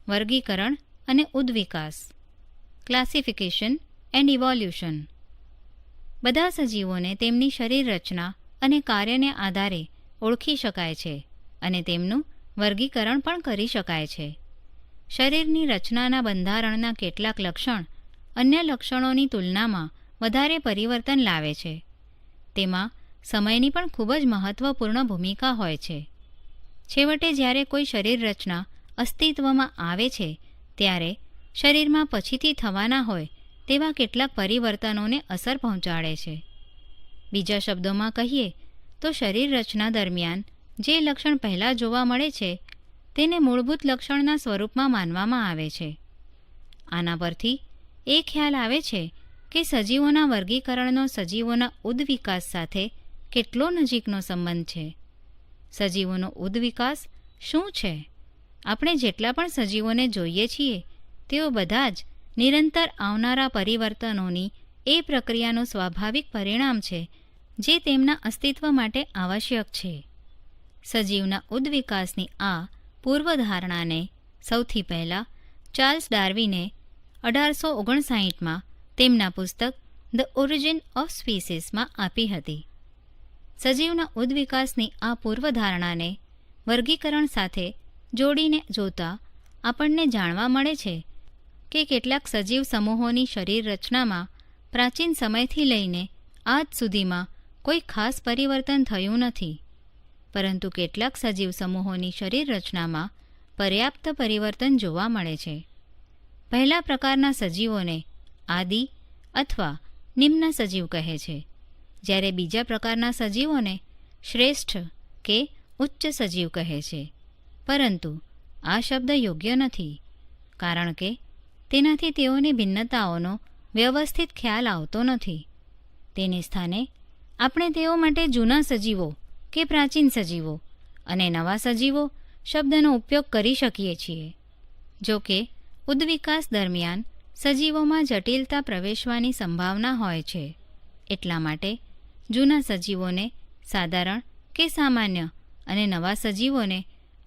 વર્ગીકરણ અને ઉદ્વિકાસ, classification and evolution. બધા સજીવોને તેમની શરીર રચના અને કાર્યને આધારે ઓળખી શકાય છે અને તેમનું વર્ગીકરણ પણ કરી શકાય છે. શરીરની રચનાના બંધારણના કેટલાક લક્ષણ અન્ય લક્ષણોની તુલનામાં વધારે પરિવર્તન લાવે છે. તેમાં સમયની પણ ખૂબ જ મહત્વપૂર્ણ ભૂમિકા હોય છે. છેવટે જ્યારે કોઈ શરીર રચના અસ્તિત્વમાં આવે છે ત્યારે શરીરમાં પછીથી થવાના હોય તેવા કેટલાક પરિવર્તનોને અસર પહોંચાડે છે. બીજા શબ્દોમાં કહીએ તો શરીર રચના દરમિયાન જે લક્ષણ પહેલાં જોવા મળે છે તેને મૂળભૂત લક્ષણના સ્વરૂપમાં માનવામાં આવે છે. આના પરથી એ ખ્યાલ આવે છે કે સજીવોના વર્ગીકરણનો સજીવોના ઉદ્વિકાસ સાથે કેટલો નજીકનો સંબંધ છે. સજીવોનો ઉદ્વિકાસ શું છે? આપણે જેટલા પણ સજીવોને જોઈએ છીએ તેઓ બધા જ નિરંતર આવનારા પરિવર્તનોની એ પ્રક્રિયાનું સ્વાભાવિક પરિણામ છે જે તેમના અસ્તિત્વ માટે આવશ્યક છે. સજીવના ઉદ્વિકાસની આ પૂર્વધારણાને સૌથી પહેલાં ચાર્લ્સ ડાર્વિને 1859માં તેમના પુસ્તક ધ ઓરિજિન ઓફ સ્પીસીસમાં આપી હતી. સજીવના ઉદ્વિકાસની આ પૂર્વધારણાને વર્ગીકરણ સાથે જોડીને જોતા આપણને જાણવા મળે છે કે કેટલાક સજીવ સમૂહોની શરીર રચનામાં પ્રાચીન સમયથી લઈને આજ સુધીમાં કોઈ ખાસ પરિવર્તન થયું નથી, પરંતુ કેટલાક સજીવ સમૂહોની શરીર રચનામાં પર્યાપ્ત પરિવર્તન જોવા મળે છે. પહેલા પ્રકારના સજીવોને આદિ અથવા નિમ્ન સજીવ કહે છે, જ્યારે બીજા પ્રકારના સજીવોને શ્રેષ્ઠ કે ઉચ્ચ સજીવ કહે છે. પરંતુ આ શબ્દ યોગ્ય નથી, કારણ કે તેનાથી તેઓની ભિન્નતાઓનો વ્યવસ્થિત ખ્યાલ આવતો નથી. તેને સ્થાને આપણે તેઓ માટે જૂના સજીવો કે પ્રાચીન સજીવો અને નવા સજીવો શબ્દનો ઉપયોગ કરી શકીએ છીએ. જો કે ઉદ્વિકાસ દરમિયાન સજીવોમાં જટિલતા પ્રવેશવાની સંભાવના હોય છે, એટલા માટે જૂના સજીવોને સાધારણ કે સામાન્ય અને નવા સજીવોને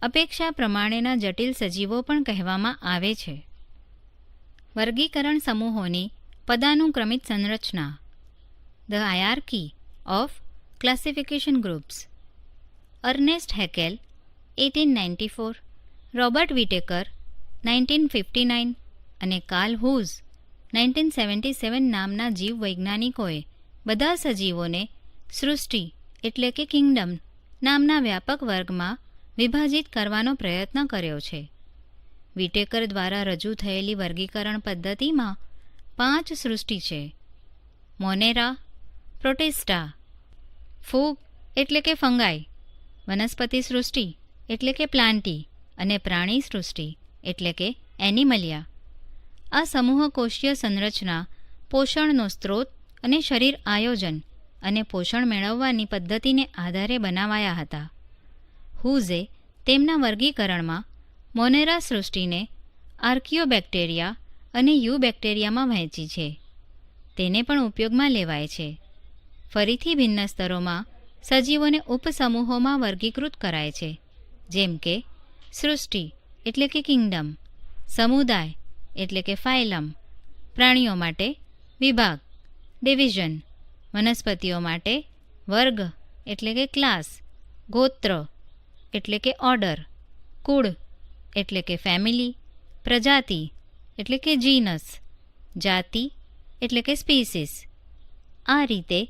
અપેક્ષા પ્રમાણેના જટિલ સજીવો પણ કહેવામાં આવે છે. વર્ગીકરણ સમૂહોની પદાનુક્રમિત સંરચના, the hierarchy of classification groups. Ernest Haeckel 1894, Robert Whittaker 1959 અને કાર્લ હુઝ 1977 નામના જીવવૈજ્ઞાનિકોએ બધા સજીવોને સૃષ્ટિ એટલે કે કિંગડમ નામના વ્યાપક વર્ગમાં વિભાજિત કરવાનો પ્રયત્ન કર્યો છે. વિટેકર દ્વારા રજૂ થયેલી વર્ગીકરણ પદ્ધતિમાં 5 સૃષ્ટિ છે: મોનેરા, પ્રોટિસ્ટા, ફૂગ એટલે કે ફંગાઈ, વનસ્પતિ સૃષ્ટિ એટલે કે પ્લાન્ટી અને પ્રાણી સૃષ્ટિ એટલે કે એનિમલિયા. આ સમૂહકોષીય સંરચના પોષણનો સ્ત્રોત અને શરીર આયોજન અને પોષણ મેળવવાની પદ્ધતિને આધારે બનાવાયા હતા. હુઝે તેમના વર્ગીકરણમાં મોનેરા સૃષ્ટિને આર્કિયોબેક્ટેરિયા અને યુબેક્ટેરિયામાં વહેંચી છે. તેને પણ ઉપયોગમાં લેવાય છે. ફરીથી ભિન્ન સ્તરોમાં સજીવોને ઉપસમૂહોમાં વર્ગીકૃત કરાય છે, જેમ કે સૃષ્ટિ એટલે કે કિંગડમ, સમુદાય એટલે કે ફાયલમ, પ્રાણીઓ માટે વિભાગ ડિવિઝન, વનસ્પતિઓ માટે વર્ગ એટલે કે ક્લાસ, ગોત્ર એટલે કે ઓર્ડર, કુળ એટલે કે ફેમિલી, પ્રજાતિ એટલે કે જીનસ, જાતિ એટલે કે સ્પીસીસ. આ રીતે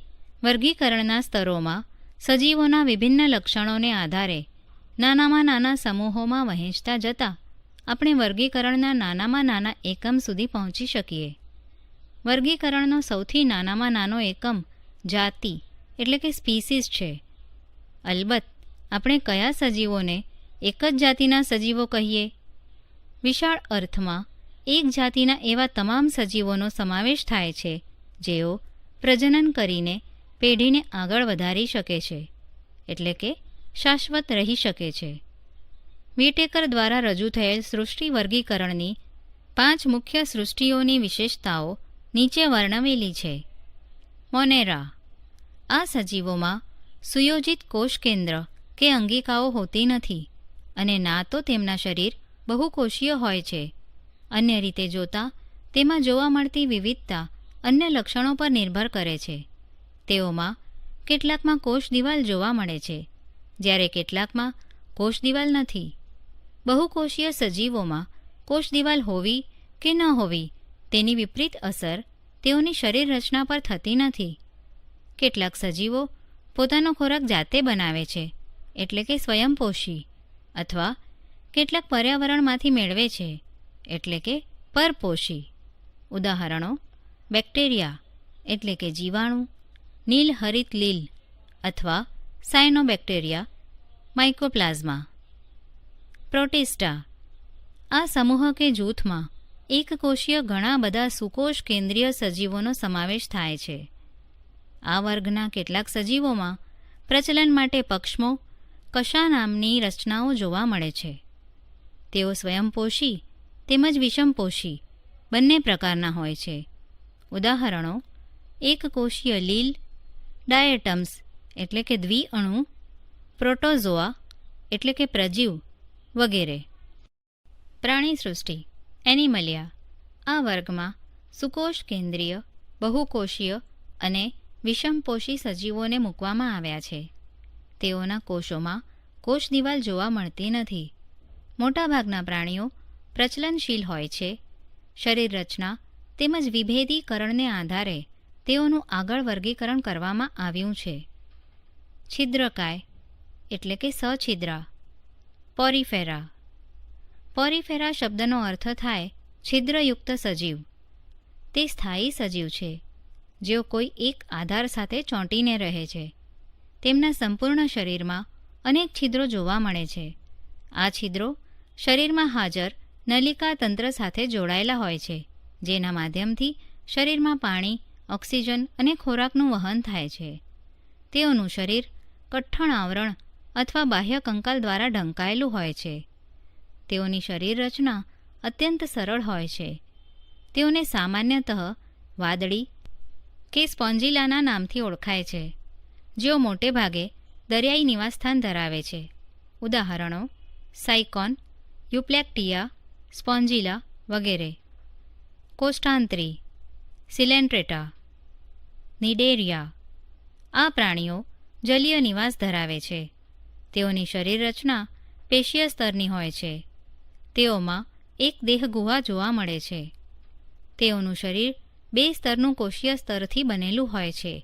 વર્ગીકરણના સ્તરોમાં સજીવોના વિભિન્ન લક્ષણોને આધારે નાનામાં નાના સમૂહોમાં વહેંચતા જતાં આપણે વર્ગીકરણના નાનામાં નાના એકમ સુધી પહોંચી શકીએ. વર્ગીકરણનો સૌથી નાનામાં નાનો એકમ જાતિ એટલે કે સ્પીસીસ છે. અલબત્ત આપણે કયા સજીવોને એક જ જાતિના સજીવો કહીએ? વિશાળ અર્થમાં એક જાતિના એવા તમામ સજીવોનો સમાવેશ થાય છે જેઓ પ્રજનન કરીને પેઢીને આગળ વધારી શકે છે, એટલે કે શાશ્વત રહી શકે છે. વિટેકર દ્વારા રજૂ થયેલ સૃષ્ટિ વર્ગીકરણની 5 મુખ્ય સૃષ્ટિઓની વિશેષતાઓ નીચે વર્ણવેલી છે. મોનેરા. આ સજીવોમાં સુયોજિત કોષ કેન્દ્ર કે અંગિકાઓ હોતી નથી અને ના તો તેમના શરીર બહુકોષીય હોય છે. અન્ય રીતે જોતાં તેમાં જોવા મળતી વિવિધતા અન્ય લક્ષણો પર નિર્ભર કરે છે. તેઓમાં કેટલાકમાં કોષ દિવાલ જોવા મળે છે, જ્યારે કેટલાકમાં કોષ દિવાલ નથી. બહુકોષીય સજીવોમાં કોષ દિવાલ હોવી કે ન હોવી તેની વિપરીત અસર તેઓની શરીર રચના પર થતી નથી. કેટલાક સજીવો પોતાનો ખોરાક જાતે બનાવે છે, એટલે કે સ્વયંપોષી, અથવા કેટલાક પર્યાવરણમાંથી મેળવે છે, એટલે કે પરપોષી. ઉદાહરણો: બેક્ટેરિયા એટલે કે જીવાણુ, નીલહરિત લીલ અથવા સાયનોબેક્ટેરિયા, માઇકોપ્લાઝમા. પ્રોટિસ્ટા. આ સમૂહ કે જૂથમાં એકકોષીય ઘણા બધા સુકોષ કેન્દ્રીય સજીવોનો સમાવેશ થાય છે. આ વર્ગના કેટલાક સજીવોમાં પ્રચલન માટે પક્ષમો કશા નામની રચનાઓ જોવા મળે છે. તેઓ સ્વયંપોષી તેમજ વિષમપોષી બંને પ્રકારના હોય છે. ઉદાહરણો: એકકોષીય લીલ, ડાયટમ્સ એટલે કે દ્વિઅણુ, પ્રોટોઝોઆ એટલે કે પ્રજીવ વગેરે. પ્રાણીસૃષ્ટિ એનિમલિયા. આ વર્ગમાં સુકોષ કેન્દ્રીય, બહુકોષીય અને વિષમપોષી સજીવોને મૂકવામાં આવ્યા છે. તેઓના કોષોમાં કોષ દિવાલ જોવા મળતી નથી. મોટાભાગના પ્રાણીઓ પ્રચલનશીલ હોય છે. શરીર રચના તેમજ વિભેદીકરણને આધારે તેઓનું આગળ વર્ગીકરણ કરવામાં આવ્યું છે. છિદ્રકાય એટલે કે સછિદ્રા. પોરીફેરા. પોરીફેરા શબ્દનો અર્થ થાય છિદ્રયુક્ત સજીવ. તે સ્થાયી સજીવ છે, જેઓ કોઈ એક આધાર સાથે ચોંટીને રહે છે. તેમના સંપૂર્ણ શરીરમાં અનેક છિદ્રો જોવા મળે છે. આ છિદ્રો શરીરમાં હાજર નલિકા તંત્ર સાથે જોડાયેલા હોય છે, જેના માધ્યમથી શરીરમાં પાણી, ઓક્સિજન અને ખોરાકનું વહન થાય છે. તેઓનું શરીર કઠણ આવરણ અથવા બાહ્ય કંકાલ દ્વારા ઢંકાયેલું હોય છે. તેઓની શરીર રચના અત્યંત સરળ હોય છે. તેઓને સામાન્યતઃ વાદળી કે સ્પોન્જિલાના નામથી ઓળખાય છે, જેઓ મોટે ભાગે દરિયાઈ નિવાસસ્થાન ધરાવે છે. ઉદાહરણો: સાયકોન, યુપ્લેક્ટિયા, સ્પોન્જિલા વગેરે. કોષ્ટાંતરી, સિલેન્ટ્રેટા, નિડેરિયા. આ પ્રાણીઓ જલીય નિવાસ ધરાવે છે. તેઓની શરીર રચના પેશીય સ્તરની હોય છે. તેઓમાં એક દેહ ગુહા જોવા મળે છે. તેઓનું શરીર 2 સ્તરનું કોષીય સ્તરથી બનેલું હોય છે,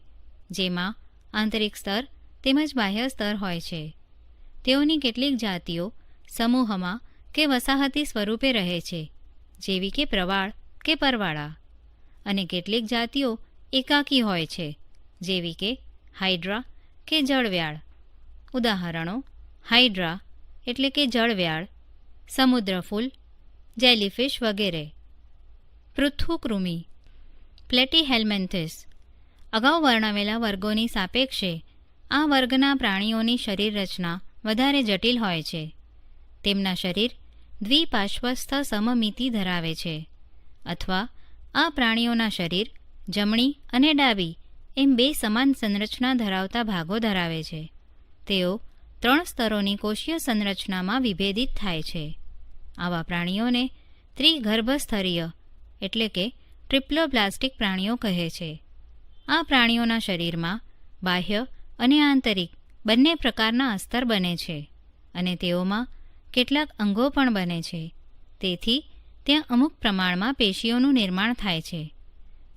જેમાં આંતરિક સ્તર તેમજ બાહ્ય સ્તર હોય છે. તેઓની કેટલીક જાતિઓ સમૂહમાં કે વસાહતી સ્વરૂપે રહે છે, જેવી કે પ્રવાળ કે પરવાળા, અને કેટલીક જાતિઓ એકાકી હોય છે, જેવી કે હાઇડ્રા કે જળવ્યાળ. ઉદાહરણો: હાઇડ્રા એટલે કે જળવ્યાળ, સમુદ્રફૂલ, જેલીફિશ વગેરે. પૃથુકૃમિ, પ્લેટીહેલ્મિન્થેસ. અગાઉ વર્ણવેલા વર્ગોની સાપેક્ષે આ વર્ગના પ્રાણીઓની શરીર રચના વધારે જટિલ હોય છે. તેમના શરીર દ્વિપાર્શ્વસ્થ સમમિતિ ધરાવે છે, અથવા આ પ્રાણીઓના શરીર જમણી અને ડાબી એમ 2 સમાન સંરચના ધરાવતા ભાગો ધરાવે છે. તેઓ 3 સ્તરોની કોષીય સંરચનામાં વિભેદિત થાય છે. આવા પ્રાણીઓને ત્રિગર્ભસ્તરીય એટલે કે ટ્રિપ્લોબ્લાસ્ટિક પ્રાણીઓ કહે છે. આ પ્રાણીઓના શરીરમાં બાહ્ય અને આંતરિક બંને પ્રકારના અસ્તર બને છે, અને તેઓમાં કેટલાક અંગો પણ બને છે. તેથી ત્યાં અમુક પ્રમાણમાં પેશીઓનું નિર્માણ થાય છે.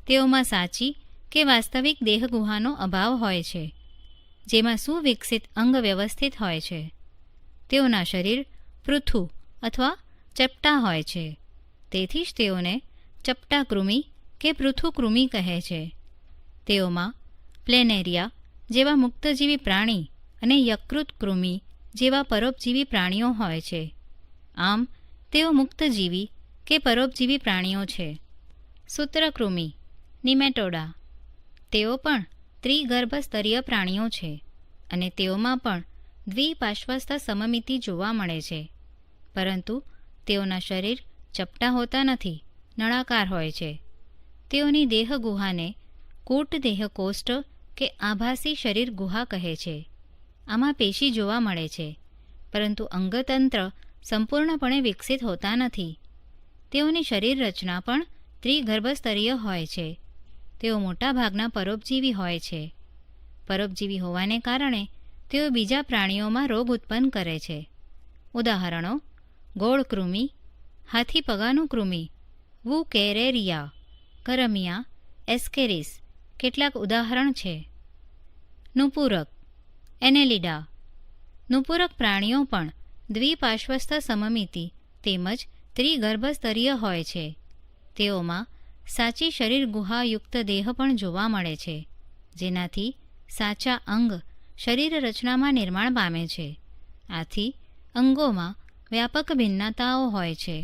તેઓમાં સાચી કે વાસ્તવિક દેહગુહાનો અભાવ હોય છે, જેમાં સુવિકસિત અંગ વ્યવસ્થિત હોય છે. તેઓના શરીર પૃથુ અથવા ચપટા હોય છે. તેથી જ તેઓને ચપટાકૃમિ કે પૃથુકૃમિ કહે છે. તેઓમાં પ્લેનેરિયા જેવા મુક્તજીવી પ્રાણી અને યકૃત કૃમિ જેવા પરોપજીવી પ્રાણીઓ હોય છે. આમ તેઓ મુક્તજીવી કે પરોપજીવી પ્રાણીઓ છે. સૂત્રકૃમિ, નિમેટોડા. તેઓ પણ ત્રિગર્ભસ્તરીય પ્રાણીઓ છે, અને તેઓમાં પણ દ્વિપાર્શ્વસ્થ સમમિતિ જોવા મળે છે, પરંતુ તેઓના શરીર ચપટા હોતા નથી, નળાકાર હોય છે. તેઓની દેહ ગુહાને કૂટ દેહ કોષ્ટ કે આભાસી શરીર ગુહા કહે છે. આમાં પેશી જોવા મળે છે, પરંતુ અંગતંત્ર સંપૂર્ણપણે વિકસિત હોતા નથી. તેઓની શરીર રચના પણ ત્રિગર્ભસ્તરીય હોય છે. તેઓ મોટાભાગના પરોપજીવી હોય છે. પરોપજીવી હોવાને કારણે તેઓ બીજા પ્રાણીઓમાં રોગ ઉત્પન્ન કરે છે. ઉદાહરણો: ગોળ કૃમિ, હાથી પગાનું કૃમિ, વુકેરેરિયા, કરમિયા, એસ્કેરિસ કેટલાક ઉદાહરણ છે. નુપુરક એનેલિડા. નુપુરક પ્રાણીઓ પણ દ્વિપાર્શ્વસ્થ સમમિતિ તેમજ ત્રિગર્ભસ્તરીય હોય છે. તેઓમાં સાચી શરીર ગુહાયુક્ત દેહ પણ જોવા મળે છે, જેનાથી સાચા અંગ શરીર રચનામાં નિર્માણ પામે છે. આથી અંગોમાં વ્યાપક ભિન્નતાઓ હોય છે.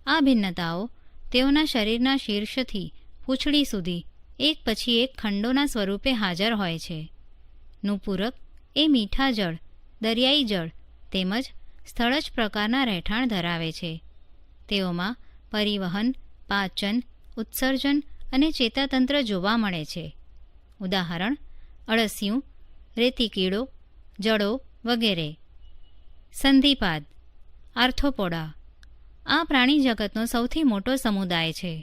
આ ભિન્નતાઓ તેઓના શરીરના શીર્ષથી પૂંછડી સુધી એક પછી એક ખંડોના સ્વરૂપે હાજર હોય છે. નુપુરક એ મીઠા જળ, દરિયાઈ જળ તેમજ સ્થળજ પ્રકારના રહેઠાણ ધરાવે છે. તેઓમાં પરિવહન, પાચન, ઉત્સર્જન અને ચેતાતંત્ર જોવા મળે છે. ઉદાહરણ: અળસિયું, રેતીકીડો, જડો વગેરે. સંધિપાદ આર્થ્રોપોડા. આ પ્રાણી જગતનો સૌથી મોટો સમુદાય છે.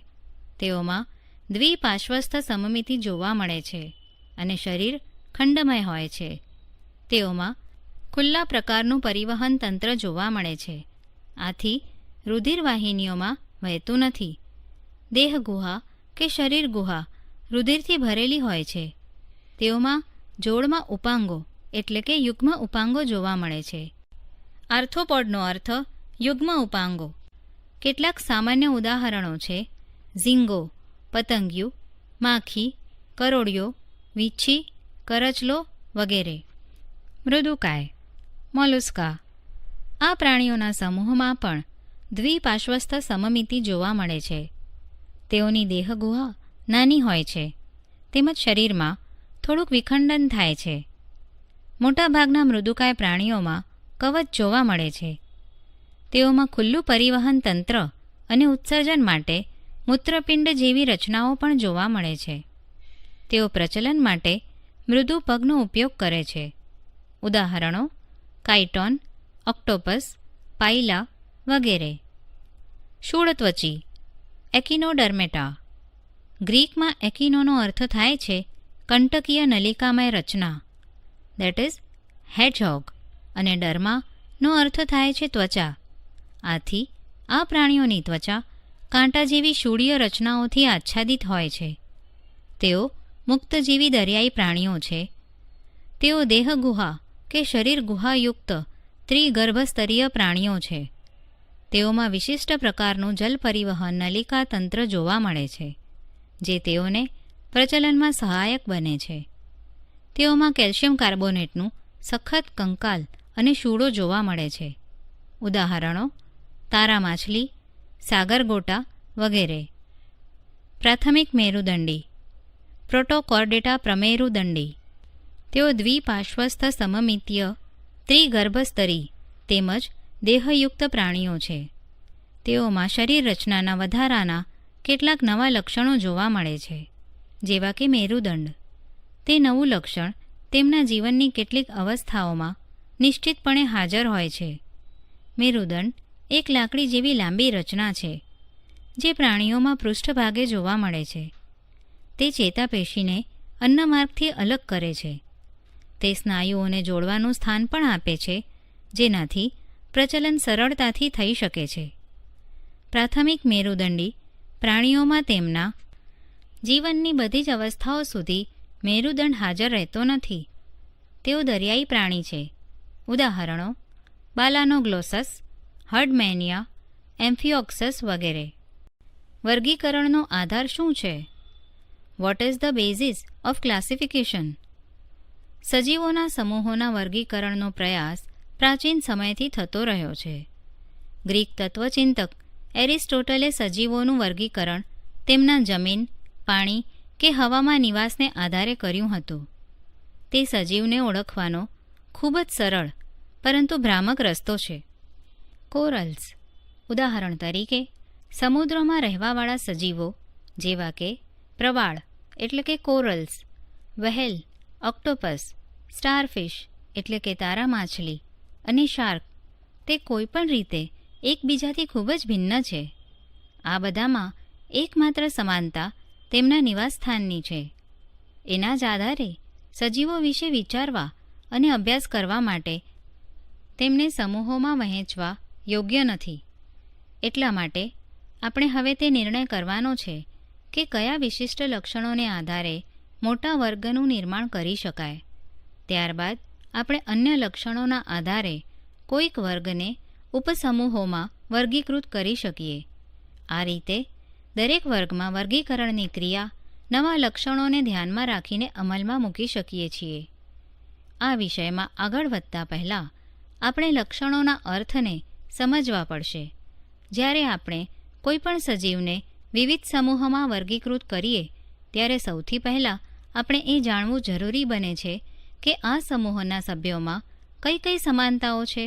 તેઓમાં દ્વિપાર્શ્વસ્થ સમમિતિ જોવા મળે છે અને શરીર ખંડમય હોય છે. તેઓમાં ખુલ્લા પ્રકારનું પરિવહન તંત્ર જોવા મળે છે. આથી રુધિર વાહિનીઓમાં વહેતું નથી. દેહ ગુહા કે શરીર ગુહા રુધિરથી ભરેલી હોય છે. તેઓમાં જોડમાં ઉપાંગો એટલે કે યુગ્મ ઉપાંગો જોવા મળે છે. આર્થ્રોપોડનો અર્થ યુગ્મ ઉપાંગો. કેટલાક સામાન્ય ઉદાહરણો છે: ઝીંગો, પતંગિયું, માખી, કરોળિયો, વીંછી, કરચલો વગેરે. મૃદુકાય મોલુસ્કા. આ પ્રાણીઓના સમૂહમાં પણ દ્વિપાર્શ્વસ્થ સમમિતિ જોવા મળે છે. તેઓની દેહ ગુહા નાની હોય છે તેમજ શરીરમાં થોડુંક વિખંડન થાય છે. મોટાભાગના મૃદુકાય પ્રાણીઓમાં કવચ જોવા મળે છે. તેઓમાં ખુલ્લું પરિવહન તંત્ર અને ઉત્સર્જન માટે મૂત્રપિંડ જેવી રચનાઓ પણ જોવા મળે છે. તેઓ પ્રચલન માટે મૃદુ પગનો ઉપયોગ કરે છે. ઉદાહરણો: કાઇટોન, ઓક્ટોપસ, પાઇલા વગેરે. શૂળત્વચી એકિનોડર્મેટા. ગ્રીકમાં એકિનોનો અર્થ થાય છે કંટકીય નલિકામય રચના, દેટ ઇઝ હેડજહોગ, અને ડર્માનો અર્થ થાય છે ત્વચા. આથી આ પ્રાણીઓની ત્વચા કાંટા જેવી શૂળીય રચનાઓથી આચ્છાદિત હોય છે. તેઓ મુક્તજીવી દરિયાઈ પ્રાણીઓ છે. તેઓ દેહ ગુહા કે શરીર ગુહાયુક્ત ત્રિગર્ભસ્તરીય પ્રાણીઓ છે. તેઓમાં વિશિષ્ટ પ્રકારનું જલ પરિવહન નલિકા તંત્ર જોવા મળે છે, જે તેઓને પ્રચલનમાં સહાયક બને છે. તેઓમાં કેલ્શિયમ કાર્બોનેટનું સખત કંકાલ અને શૂળો જોવા મળે છે. ઉદાહરણો: તારા માછલી, સાગરગોટા વગેરે. પ્રાથમિક મેરુદંડી પ્રોટોકોર્ડેટા પ્રમેરુદંડી. તેઓ દ્વિપાર્શ્વસ્થ સમમિતીય ત્રિગર્ભસ્તરી તેમજ દેહયુક્ત પ્રાણીઓ છે. તેઓમાં શરીર રચનાના વધારાના કેટલાક નવા લક્ષણો જોવા મળે છે, જેવા કે મેરુદંડ. તે નવું લક્ષણ તેમના જીવનની કેટલીક અવસ્થાઓમાં નિશ્ચિતપણે હાજર હોય છે. મેરુદંડ એક લાકડી જેવી લાંબી રચના છે, જે પ્રાણીઓમાં પૃષ્ઠભાગે જોવા મળે છે. તે ચેતાપેશીને અન્નમાર્ગથી અલગ કરે છે. તે સ્નાયુઓને જોડવાનું સ્થાન પણ આપે છે, જેનાથી પ્રચલન સરળતાથી થઈ શકે છે. પ્રાથમિક મેરુદંડી પ્રાણીઓમાં તેમના જીવનની બધી જ અવસ્થાઓ સુધી મેરુદંડ હાજર રહેતો નથી. તેઓ દરિયાઈ પ્રાણી છે. ઉદાહરણો: બાલાનોગ્લોસસ, હર્ડમેનિયા, એમ્ફિઓક્સસ વગેરે. વર્ગીકરણનો આધાર શું છે? What is the basis of classification? સજીવોના સમૂહોના વર્ગીકરણનો પ્રયાસ પ્રાચીન સમયથી થતો રહ્યો છે. ગ્રીક તત્વચિંતક એરિસ્ટોટલે સજીવોનું વર્ગીકરણ તેમના જમીન, પાણી કે હવામાં નિવાસને આધારે કર્યું હતું. તે સજીવને ઓળખવાનો ખૂબ જ સરળ પરંતુ ભ્રામક રસ્તો છે. કોરલ્સ. ઉદાહરણ તરીકે, સમુદ્રમાં રહેવાવાળા સજીવો જેવા કે પ્રવાળ એટલે કે કોરલ્સ, વ્હેલ, ઓક્ટોપસ, સ્ટારફિશ એટલે કે તારા માછલી અને શાર્ક તે કોઈપણ રીતે એકબીજાથી ખૂબ જ ભિન્ન છે. આ બધામાં એકમાત્ર સમાનતા તેમના નિવાસસ્થાનની છે. એના જ આધારે સજીવો વિશે વિચારવા અને અભ્યાસ કરવા માટે તેમને સમૂહોમાં વહેંચવા યોગ્ય નથી. એટલા માટે આપણે હવે તે નિર્ણય કરવાનો છે કે કયા વિશિષ્ટ લક્ષણોને આધારે મોટા વર્ગનું નિર્માણ કરી શકાય. ત્યારબાદ આપણે અન્ય લક્ષણોના આધારે કોઈક વર્ગને ઉપસમૂહોમાં વર્ગીકૃત કરી શકીએ. આ રીતે દરેક વર્ગમાં વર્ગીકરણની ક્રિયા નવા લક્ષણોને ધ્યાનમાં રાખીને અમલમાં મૂકી શકીએ છીએ. આ વિષયમાં આગળ વધતા પહેલાં આપણે લક્ષણોના અર્થને સમજવા પડશે. જ્યારે આપણે કોઈપણ સજીવને વિવિધ સમૂહોમાં વર્ગીકૃત કરીએ ત્યારે સૌથી પહેલાં આપણે એ જાણવું જરૂરી બને છે કે આ સમૂહના સભ્યોમાં કઈ કઈ સમાનતાઓ છે,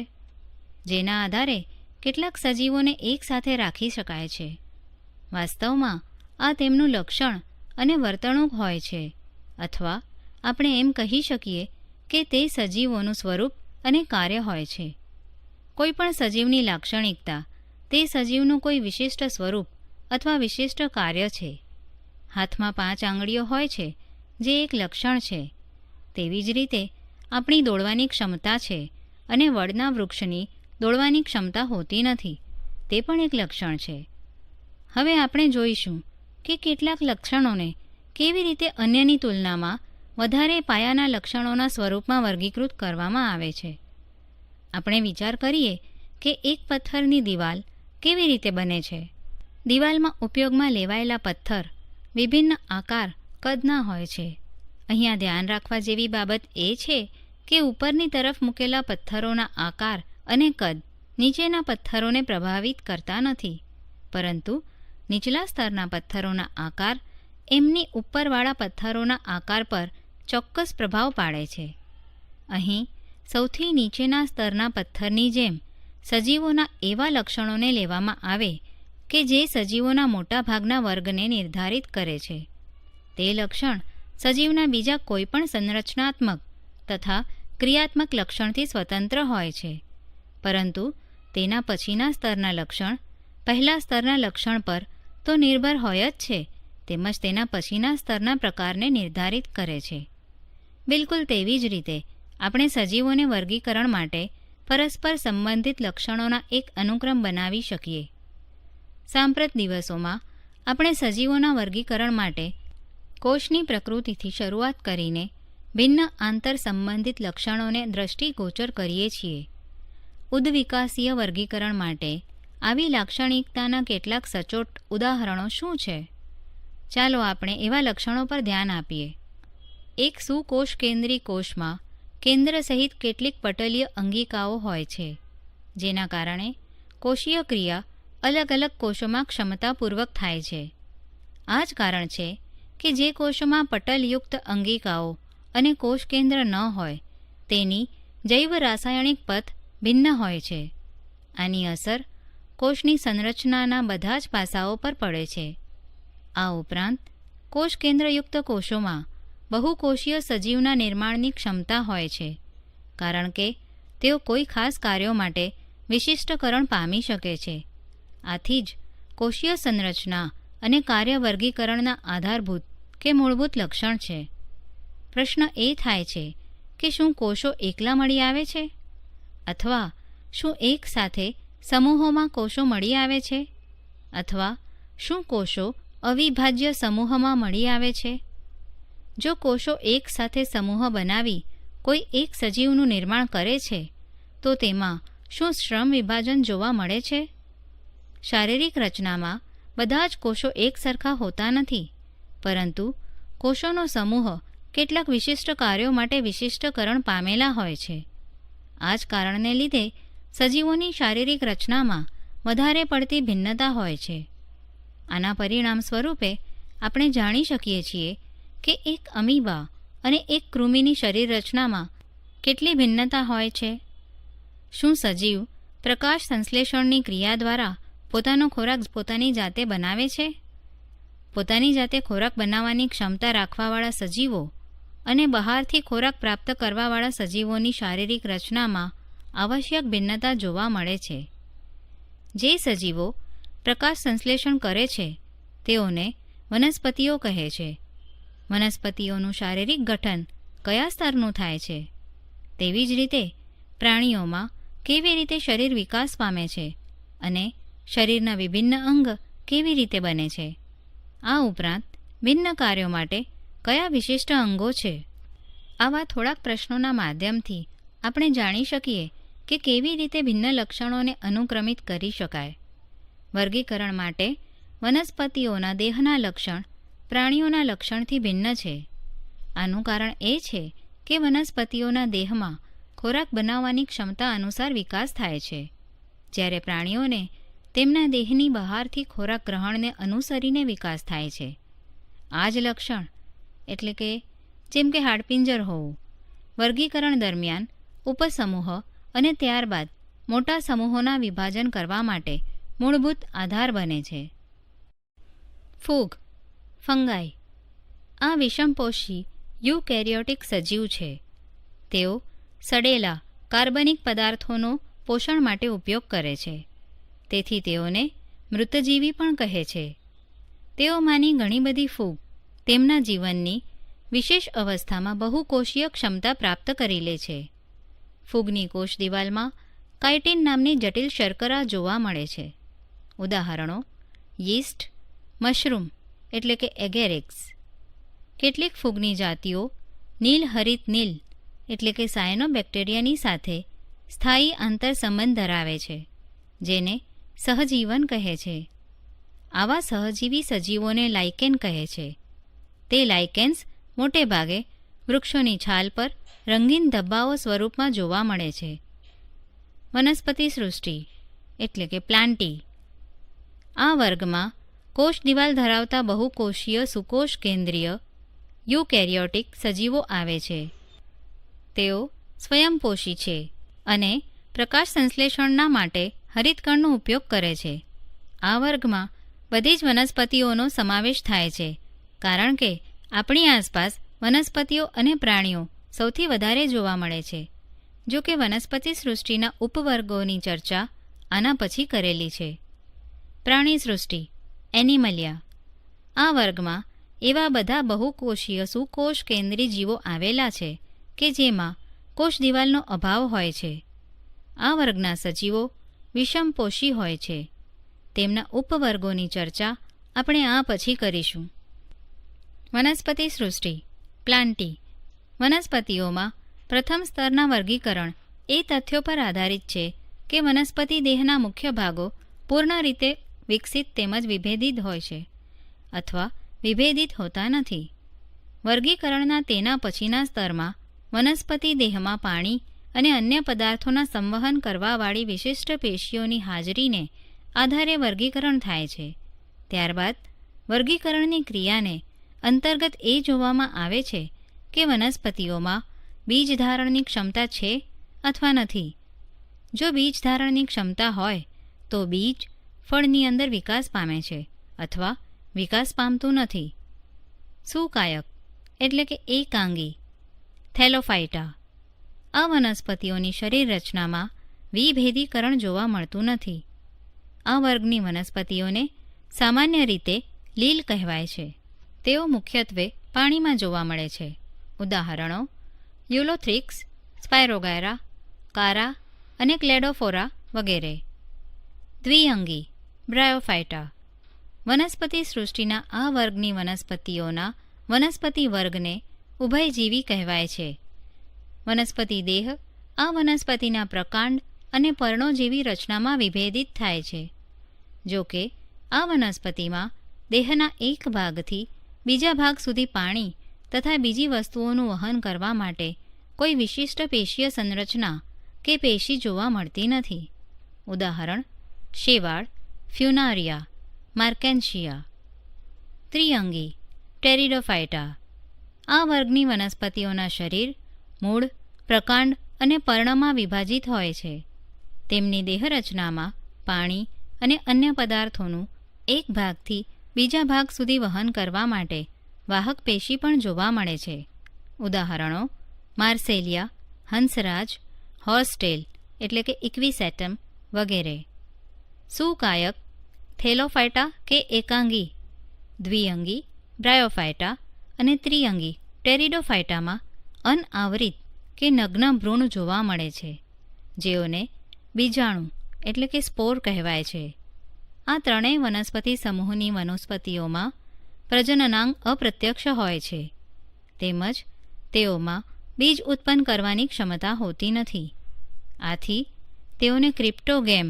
જેના આધારે કેટલાક સજીવોને એકસાથે રાખી શકાય છે. વાસ્તવમાં આ તેમનું લક્ષણ અને વર્તણૂક હોય છે, અથવા આપણે એમ કહી શકીએ કે તે સજીવોનું સ્વરૂપ અને કાર્ય હોય છે. કોઈપણ સજીવની લાક્ષણિકતા તે સજીવનું કોઈ વિશિષ્ટ સ્વરૂપ અથવા વિશિષ્ટ કાર્ય છે. હાથમાં 5 આંગળીઓ હોય છે જે એક લક્ષણ છે. તેવી જ રીતે આપણી દોડવાની ક્ષમતા છે અને વડના વૃક્ષની દોડવાની ક્ષમતા હોતી નથી, તે પણ એક લક્ષણ છે. હવે આપણે જોઈશું કે કેટલાક લક્ષણોને કેવી રીતે અન્યની તુલનામાં વધારે પાયાના લક્ષણોના સ્વરૂપમાં વર્ગીકૃત કરવામાં આવે છે. આપણે વિચાર કરીએ કે એક પથ્થરની દિવાલ કેવી રીતે બને છે. દિવાલમાં ઉપયોગમાં લેવાયેલા પથ્થર વિભિન્ન આકાર, કદના હોય છે. અહીંયા ધ્યાન રાખવા જેવી બાબત એ છે કે ઉપરની તરફ મૂકેલા પથ્થરોના આકાર અને કદ નીચેના પથ્થરોને પ્રભાવિત કરતા નથી, પરંતુ નીચલા સ્તરના પથ્થરોના આકાર એમની ઉપરવાળા પથ્થરોના આકાર પર ચોક્કસ પ્રભાવ પાડે છે. અહીં સૌથી નીચેના સ્તરના પથ્થરની જેમ સજીવોના એવા લક્ષણોને લેવામાં આવે કે જે સજીવોના મોટાભાગના વર્ગને નિર્ધારિત કરે છે. તે લક્ષણ સજીવના બીજા કોઈપણ સંરચનાત્મક તથા ક્રિયાત્મક લક્ષણથી સ્વતંત્ર હોય છે, પરંતુ તેના પછીના સ્તરના લક્ષણ પહેલા સ્તરના લક્ષણ પર તો નિર્ભર હોય જ છે, તેમજ તેના પછીના સ્તરના પ્રકારને નિર્ધારિત કરે છે. બિલકુલ તેવી જ રીતે આપણે સજીવોને વર્ગીકરણ માટે પરસ્પર સંબંધિત લક્ષણોના એક અનુક્રમ બનાવી શકીએ. સાંપ્રત દિવસોમાં આપણે સજીવોના વર્ગીકરણ માટે કોષની પ્રકૃતિથી શરૂઆત કરીને ભિન્ન આંતર સંબંધિત લક્ષણોને દ્રષ્ટિગોચર કરીએ છીએ. ઉદ્વિકાસીય વર્ગીકરણ માટે આવી લાક્ષણિકતાના કેટલાક સચોટ ઉદાહરણો શું છે? ચાલો આપણે એવા લક્ષણો પર ધ્યાન આપીએ. એક સુકોષ કેન્દ્રી કોષમાં કેન્દ્ર સહિત કેટલીક પટલીય અંગિકાઓ હોય છે, જેના કારણે કોષીય ક્રિયા અલગ અલગ કોષોમાં ક્ષમતાપૂર્વક થાય છે. આ જ કારણ છે કે જે કોષોમાં પટલયુક્ત અંગિકાઓ અને કોષ કેન્દ્ર ન હોય તેની જૈવ રાસાયણિક પથ ભિન્ન હોય છે. આની અસર કોષની સંરચનાના બધા જ પાસાઓ પર પડે છે. આ ઉપરાંત કોષ કેન્દ્રયુક્ત કોષોમાં બહુકોષીય સજીવના નિર્માણની ક્ષમતા હોય છે, કારણ કે તેઓ કોઈ ખાસ કાર્યો માટે વિશિષ્ટકરણ પામી શકે છે. આથી જ કોષીય સંરચના અને કાર્ય વર્ગીકરણના આધારભૂત કે મૂળભૂત લક્ષણ છે. પ્રશ્ન એ થાય છે કે શું કોષો એકલા મળી આવે છે, અથવા શું એક સાથે સમૂહોમાં કોષો મળી આવે છે, અથવા શું કોષો અવિભાજ્ય સમૂહમાં મળી આવે છે? જો કોષો એક સાથે સમૂહ બનાવી કોઈ એક સજીવનું નિર્માણ કરે છે તો તેમાં શું શ્રમ વિભાજન જોવા મળે છે? શારીરિક રચનામાં બધા જ કોષો એક સરખા હોતા નથી, પરંતુ કોષોનો સમૂહ કેટલાક વિશિષ્ટ કાર્યો માટે વિશિષ્ટકરણ પામેલા હોય છે. આ જ કારણને લીધે સજીવોની શારીરિક રચનામાં વધારે પડતી ભિન્નતા હોય છે. આના પરિણામ સ્વરૂપે આપણે જાણી શકીએ છીએ કે એક અમીબા અને એક કૃમિની શરીર રચનામાં કેટલી ભિન્નતા હોય છે. શું સજીવ પ્રકાશ સંશ્લેષણની ક્રિયા દ્વારા પોતાનો ખોરાક પોતાની જાતે બનાવે છે? પોતાની જાતે ખોરાક બનાવવાની ક્ષમતા રાખવાવાળા સજીવો અને બહારથી ખોરાક પ્રાપ્ત કરવાવાળા સજીવોની શારીરિક રચનામાં આવશ્યક ભિન્નતા જોવા મળે છે. જે સજીવો પ્રકાશ સંશ્લેષણ કરે છે તેઓને વનસ્પતિઓ કહે છે. વનસ્પતિઓનું શારીરિક ગઠન કયા સ્તરનું થાય છે? તેવી જ રીતે પ્રાણીઓમાં કેવી રીતે શરીર વિકાસ પામે છે અને શરીરના વિભિન્ન અંગ કેવી રીતે બને છે? આ ઉપરાંત ભિન્ન કાર્યો માટે કયા વિશિષ્ટ અંગો છે? આવા થોડાક પ્રશ્નોના માધ્યમથી આપણે જાણી શકીએ કે કેવી રીતે ભિન્ન લક્ષણોને અનુક્રમિત કરી શકાય. વર્ગીકરણ માટે વનસ્પતિઓના દેહના લક્ષણ પ્રાણીઓના લક્ષણથી ભિન્ન છે. આનું કારણ એ છે કે વનસ્પતિઓના દેહમાં ખોરાક બનાવવાની ક્ષમતા અનુસાર વિકાસ થાય છે, જ્યારે પ્રાણીઓને તેમના દેહની બહારથી ખોરાક ગ્રહણને અનુસરીને વિકાસ થાય છે. આ જ લક્ષણ એટલે કે જેમ કે હાડપિંજર હોવું વર્ગીકરણ દરમિયાન ઉપસમૂહ અને ત્યારબાદ મોટા સમૂહોના વિભાજન કરવા માટે મૂળભૂત આધાર બને છે. ફૂગ ફંગાઈ આ વિષમપોષી યુકેરિયોટિક સજીવ છે. તેઓ સડેલા કાર્બનિક પદાર્થોનો પોષણ માટે ઉપયોગ કરે છે, તેથી તેઓને મૃતજીવી પણ કહે છે. તેઓમાંની ઘણી બધી ફૂગ તેમના જીવનની વિશેષ અવસ્થામાં બહુકોષીય ક્ષમતા પ્રાપ્ત કરી લે છે. ફૂગની કોષ દિવાલમાં કાઇટિન નામની જટિલ શર્કરા જોવા મળે છે. ઉદાહરણો યીસ્ટ, મશરૂમ એટલે કે એગેરેક્સ. કેટલીક ફૂગની જાતિઓ નીલહરિત નીલ એટલે કે સાયનોબેક્ટેરિયાની સાથે સ્થાયી આંતરસંબંધ ધરાવે છે, જેને સહજીવન કહે છે. આવા સહજીવી સજીવોને લાઇકેન કહે છે. તે લાઇકેન્સ મોટે ભાગે વૃક્ષોની છાલ પર રંગીન ધબ્બાઓ સ્વરૂપમાં જોવા મળે છે. વનસ્પતિ સૃષ્ટિ એટલે કે પ્લાન્ટી. આ વર્ગમાં કોષ દિવાલ ધરાવતા બહુકોષીય સુકોષ કેન્દ્રીય યુકેરિયોટિક સજીવો આવે છે. તેઓ સ્વયંપોષી છે અને પ્રકાશ સંશ્લેષણના માટે હરિતકણનો ઉપયોગ કરે છે. આ વર્ગમાં બધી જ વનસ્પતિઓનો સમાવેશ થાય છે, કારણ કે આપણી આસપાસ વનસ્પતિઓ અને પ્રાણીઓ સૌથી વધારે જોવા મળે છે. જો કે વનસ્પતિ સૃષ્ટિના ઉપવર્ગોની ચર્ચા આના પછી કરેલી છે. પ્રાણી સૃષ્ટિ એનિમલિયા. આ વર્ગમાં એવા બધા બહુકોષીય સુકોષ કેન્દ્રી જીવો આવેલા છે કે જેમાં કોષ દિવાલનો અભાવ હોય છે. આ વર્ગના સજીવો વિષમપોષી હોય છે. તેમના ઉપવર્ગોની ચર્ચા આપણે આ પછી કરીશું. વનસ્પતિ સૃષ્ટિ પ્લાન્ટી. વનસ્પતિઓમાં પ્રથમ સ્તરના વર્ગીકરણ એ તથ્યો પર આધારિત છે કે વનસ્પતિ દેહના મુખ્ય ભાગો પૂર્ણ રીતે વિકસિત તેમજ વિભેદિત હોય છે અથવા વિભેદિત હોતા નથી. વર્ગીકરણના તેના પછીના સ્તરમાં વનસ્પતિ દેહમાં પાણી અને અન્ય પદાર્થોના સંવહન કરવાવાળી વિશિષ્ટ પેશીઓની હાજરીને આધારે વર્ગીકરણ થાય છે. ત્યારબાદ વર્ગીકરણની ક્રિયાને અંતર્ગત એ જોવામાં આવે છે કે વનસ્પતિઓમાં બીજ ધારણની ક્ષમતા છે અથવા નથી. જો બીજ ધારણની ક્ષમતા હોય તો બીજ ફળની અંદર વિકાસ પામે છે અથવા વિકાસ પામતું નથી. સુકાયક એટલે કે એકાંગી થેલોફાઇટા. આ વનસ્પતિઓની શરીર રચનામાં વિભેદીકરણ જોવા મળતું નથી. આ વર્ગની વનસ્પતિઓને સામાન્ય રીતે લીલ કહેવાય છે. તેઓ મુખ્યત્વે પાણીમાં જોવા મળે છે. ઉદાહરણો યુલોથ્રિક્સ, સ્પાયરોગાયરા, કારા અને ક્લેડોફોરા વગેરે. દ્વિઅંગી બ્રાયોફાઇટા. વનસ્પતિ સૃષ્ટિના આ વર્ગની વનસ્પતિઓના વનસ્પતિ વર્ગને ઉભયજીવી કહેવાય છે. વનસ્પતિ દેહ આ વનસ્પતિના પ્રકાંડ અને પર્ણો જેવી રચનામાં વિભેદિત થાય છે. જો કે આ વનસ્પતિમાં દેહના એક ભાગથી બીજા ભાગ સુધી પાણી તથા બીજી વસ્તુઓનું વહન કરવા માટે કોઈ વિશિષ્ટ પેશીય સંરચના કે પેશી જોવા મળતી નથી. ઉદાહરણ શેવાળ, ફ્યુનારિયા, માર્કેન્શિયા. ત્રિઅંગી ટેરિડોફાઇટા. આ વર્ગની વનસ્પતિઓના શરીર, મૂળ, પ્રકાંડ અને પર્ણમાં વિભાજિત હોય છે. તેમની દેહરચનામાં પાણી અને અન્ય પદાર્થોનું એક ભાગથી બીજા ભાગ સુધી વહન કરવા માટે વાહક પેશી પણ જોવા મળે છે. ઉદાહરણો માર્સેલિયા, હંસરાજ, હોર્સટેલ એટલે કે ઇક્વિસેટમ વગેરે. સુકાયક થેલોફાયટા કે એકાંગી, દ્વિઅંગી બ્રાયોફાયટા અને ત્રિઅંગી ટેરિડોફાયટામાં અનઆવરિત કે નગ્ન ભ્રૂણ જોવા મળે છે, જેઓને બીજાણુ એટલે કે સ્પોર કહેવાય છે. આ ત્રણેય વનસ્પતિ સમૂહની વનસ્પતિઓમાં પ્રજનનાંગ અપ્રત્યક્ષ હોય છે, તેમજ તેઓમાં બીજ ઉત્પન્ન કરવાની ક્ષમતા હોતી નથી. આથી તેઓને ક્રિપ્ટોગેમ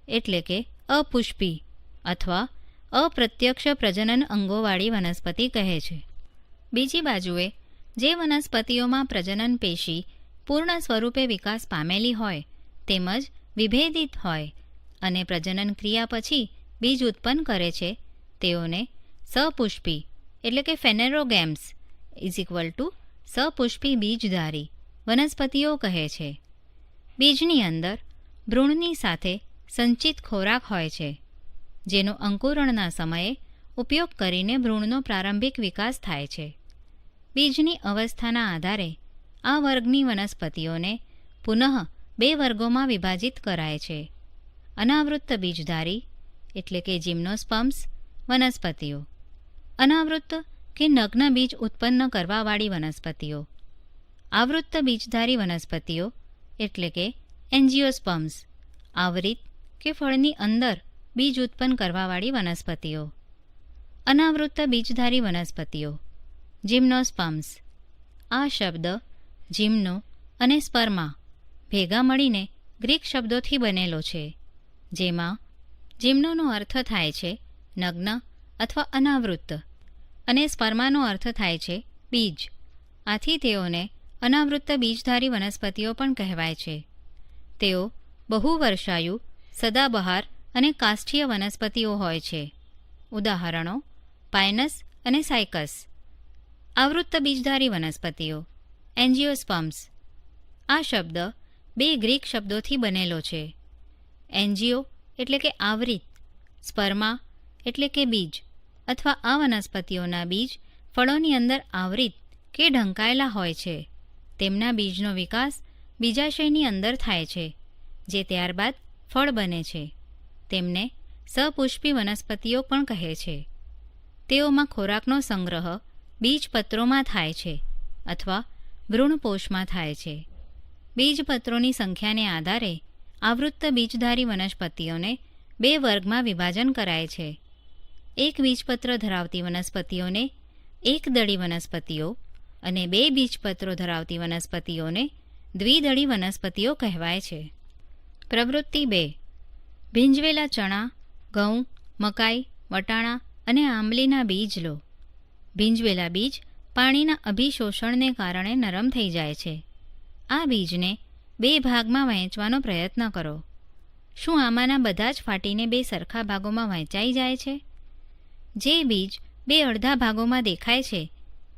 એટલે કે અપુષ્પી અથવા અપ્રત્યક્ષ પ્રજનન અંગોવાળી વનસ્પતિ કહે છે. બીજી બાજુએ જે વનસ્પતિઓમાં પ્રજનન પેશી પૂર્ણ સ્વરૂપે વિકાસ પામેલી હોય તેમજ વિભેદિત હોય અને પ્રજનન ક્રિયા પછી બીજ ઉત્પન્ન કરે છે, તેઓને સપુષ્પી એટલે કે ફેનેરોગેમ્સ સપુષ્પી બીજધારી વનસ્પતિઓ કહે છે. બીજની અંદર ભ્રૂણની સાથે સંચિત ખોરાક હોય છે, જેનો અંકુરણના સમયે ઉપયોગ કરીને ભ્રૂણનો પ્રારંભિક વિકાસ થાય છે. બીજની અવસ્થાના આધારે આ વર્ગની વનસ્પતિઓને પુનઃ 2 વર્ગોમાં વિભાજિત કરાય છે: અનાવૃત્ત બીજધારી એટલે કે જિમ્નોસ્પર્મ્સ વનસ્પતિઓ, અનાવૃત્ત કે નગ્ન બીજ ઉત્પન્ન કરવાવાળી વનસ્પતિઓ, આવૃત્ત બીજધારી વનસ્પતિઓ એટલે કે એન્જિયોસ્પર્મ્સ, આવરિત કે ફળની અંદર બીજ ઉત્પન્ન કરવાવાળી વનસ્પતિઓ. અનાવૃત્ત બીજધારી વનસ્પતિઓ જિમ્નોસ્પર્મ્સ. આ શબ્દ જિમ્નો અને સ્પર્મા ભેગા મળીને ગ્રીક શબ્દોથી બનેલો છે, જેમાં જિમ્નોનો અર્થ થાય છે નગ્ન અથવા અનાવૃત્ત અને સ્પર્માનો અર્થ થાય છે બીજ. આથી તેઓને અનાવૃત્ત બીજધારી વનસ્પતિઓ પણ કહેવાય છે. તેઓ બહુવર્ષાયુ, સદાબહાર અને કાષ્ઠીય વનસ્પતિઓ હોય છે. ઉદાહરણો પાઇનસ અને સાયકસ. આવૃત્ત બીજધારી વનસ્પતિઓ એન્જિયોસ્પર્મ્સ. આ શબ્દ 2 ગ્રીક શબ્દોથી બનેલો છે. એન્જિયો એટલે કે આવરિત, સ્પર્મા એટલે કે બીજ અથવા આ વનસ્પતિઓના બીજ ફળોની અંદર આવરિત કે ઢંકાયેલા હોય છે. તેમના બીજનો વિકાસ બીજાશયની અંદર થાય છે, જે ત્યારબાદ ફળ બને છે. તેમને સપુષ્પી વનસ્પતિઓ પણ કહે છે. તેઓમાં ખોરાકનો સંગ્રહ બીજપત્રોમાં થાય છે અથવા ભ્રૂણપોષમાં થાય છે. બીજપત્રોની સંખ્યાને આધારે આવૃત્ત બીજધારી વનસ્પતિઓને 2 વર્ગમાં વિભાજન કરાય છે. એક બીજપત્ર ધરાવતી વનસ્પતિઓને એકદળી વનસ્પતિઓ અને 2 બીજપત્રો ધરાવતી વનસ્પતિઓને દ્વિદળી વનસ્પતિઓ કહેવાય છે. પ્રવૃત્તિ 2. ભીંજવેલા ચણા, ઘઉં, મકાઈ, વટાણા અને આંબલીના બીજ લો. ભીંજવેલા બીજ પાણીના અભિશોષણને કારણે નરમ થઈ જાય છે. આ બીજને 2 ભાગમાં વહેંચવાનો પ્રયત્ન કરો. શું આમાંના બધા જ ફાટીને 2 સરખા ભાગોમાં વહેંચાઈ જાય છે? જે બીજ 2 અડધા ભાગોમાં દેખાય છે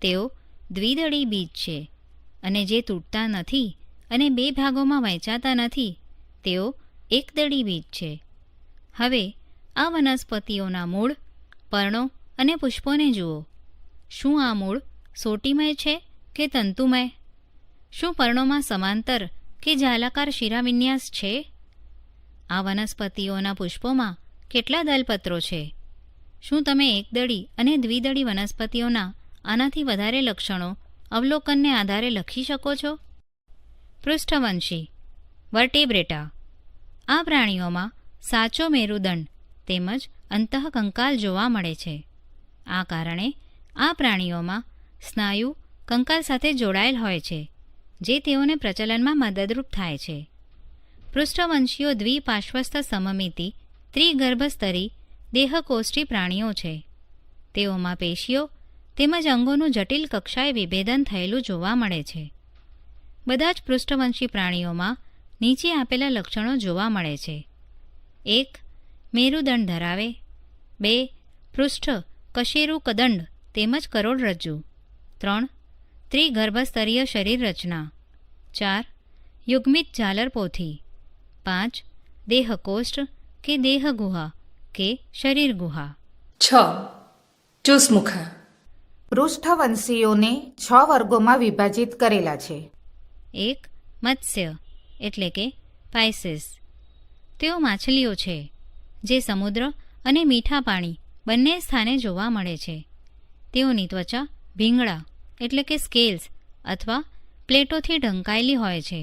તેઓ દ્વિદળી બીજ છે, અને જે તૂટતા નથી અને 2 ભાગોમાં વહેંચાતા નથી તેઓ એકદળી બીજ છે. હવે આ વનસ્પતિઓના મૂળ, પર્ણો અને પુષ્પોને જુઓ. શું આ મૂળ સોટીમય છે કે તંતુમય? શું પર્ણોમાં સમાંતર કે જાલાકાર શિરાવિન્યાસ છે? આ વનસ્પતિઓના પુષ્પોમાં કેટલા દલપત્રો છે? શું તમે એકદળી અને દ્વિદળી વનસ્પતિઓના આનાથી વધારે લક્ષણો અવલોકનને આધારે લખી શકો છો? પૃષ્ઠવંશી વર્ટેબ્રેટા. આ પ્રાણીઓમાં સાચો મેરુદંડ તેમજ અંતઃકંકાલ જોવા મળે છે. આ કારણે આ પ્રાણીઓમાં સ્નાયુ કંકાલ સાથે જોડાયેલ હોય છે, જે તેઓને પ્રચલનમાં મદદરૂપ થાય છે. પૃષ્ઠવંશીઓ દ્વિપાર્શ્વસ્થ સમમિતિ ત્રિગર્ભસ્તરી દેહકોષ્ઠી પ્રાણીઓ છે. તેઓમાં પેશીઓ તેમજ અંગોનું જટિલ કક્ષાએ વિભેદન થયેલું જોવા મળે છે. બધા જ પૃષ્ઠવંશી પ્રાણીઓમાં નીચે આપેલા લક્ષણો જોવા મળે છે: 1. મેરુદંડ ધરાવે. 2. પૃષ્ઠ કશેરૂ કદંડ તેમજ કરોડરજ્જુ. 3. ત્રિગર્ભસ્તરીય શરીર રચના. 4. યુગ્મિત ઝાલર પોથી. 5. દેહકોષ્ઠ કે દેહગુહા કે શરીર ગુહા. 6. ચુસમુખા. પૃષ્ઠવંશીઓને 6 વર્ગોમાં વિભાજિત કરેલા છે. 1. મત્સ્ય એટલે કે પાઇસીસ. તેઓ માછલીઓ છે જે સમુદ્ર અને મીઠા પાણી બંને સ્થાને જોવા મળે છે. તેઓની ત્વચા ભીંગડા એટલે કે સ્કેલ્સ અથવા પ્લેટોથી ઢંકાયેલી હોય છે